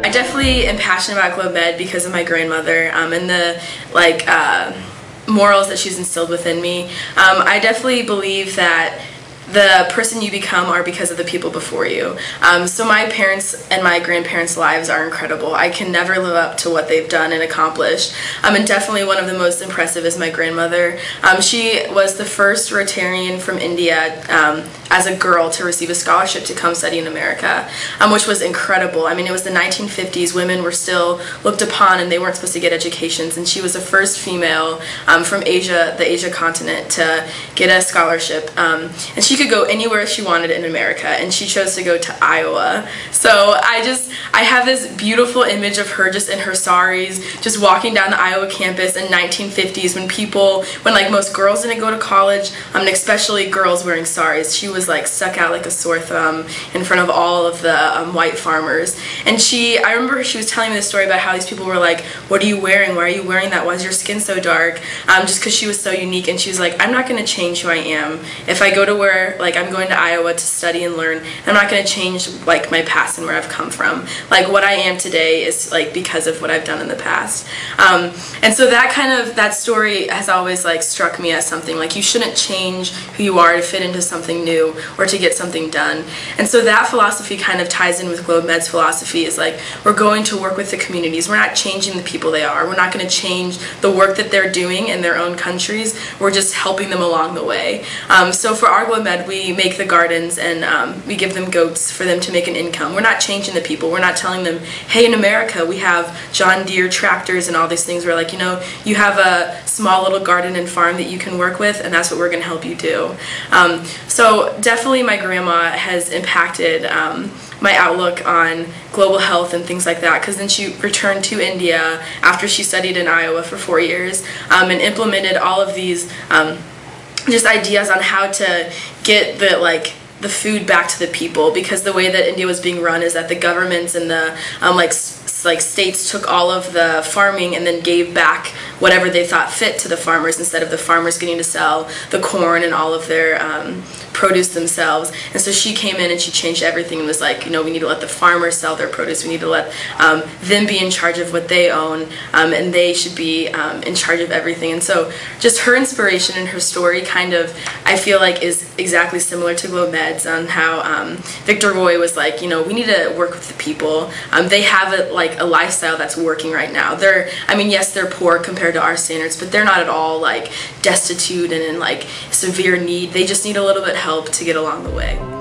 I definitely am passionate about GlobeMed because of my grandmother and the morals that she's instilled within me. I definitely believe that the person you become are because of the people before you. So my parents and my grandparents' lives are incredible. I can never live up to what they've done and accomplished. And definitely one of the most impressive is my grandmother. She was the first Rotarian from India as a girl to receive a scholarship to come study in America, which was incredible. I mean, it was the 1950s. Women were still looked upon and they weren't supposed to get educations, and she was the first female from Asia, the Asia continent, to get a scholarship. And she could go anywhere she wanted in America, and she chose to go to Iowa. So I have this beautiful image of her just in her saris, just walking down the Iowa campus in 1950s when like most girls didn't go to college, and especially girls wearing saris. She was like stuck out like a sore thumb in front of all of the white farmers. And I remember she was telling me this story about how these people were like, "What are you wearing? Why are you wearing that? Why is your skin so dark?" Just because she was so unique. And she was like, "I'm not going to change who I am. If I go to where, like, I'm going to Iowa to study and learn, I'm not going to change like my past and where I've come from. Like, what I am today is like because of what I've done in the past." And so that story has always like struck me as something like you shouldn't change who you are to fit into something new or to get something done. And so that philosophy kind of ties in with GlobeMed's philosophy, is like we're going to work with the communities. We're not changing the people they are. We're not going to change the work that they're doing in their own countries. We're just helping them along the way. So for our GlobeMed, we make the gardens and we give them goats for them to make an income. We're not changing the people. We're not telling them, hey, in America we have John Deere tractors and all these things. We're like, you know, you have a small little garden and farm that you can work with, and that's what we're going to help you do. So definitely my grandma has impacted my outlook on global health and things like that, because then she returned to India after she studied in Iowa for 4 years and implemented all of these just ideas on how to get the food back to the people, because the way that India was being run is that the governments and the states took all of the farming and then gave back whatever they thought fit to the farmers, instead of the farmers getting to sell the corn and all of their produce themselves. And so she came in and she changed everything and was like, you know, we need to let the farmers sell their produce. We need to let them be in charge of what they own, and they should be in charge of everything. And so just her inspiration and her story kind of, I feel like, is exactly similar to GlobeMed's, on how Victor Roy was like, you know, we need to work with the people. They have a lifestyle that's working right now. Yes, they're poor compared to our standards, but they're not at all like destitute and in like severe need. They just need a little bit help to get along the way.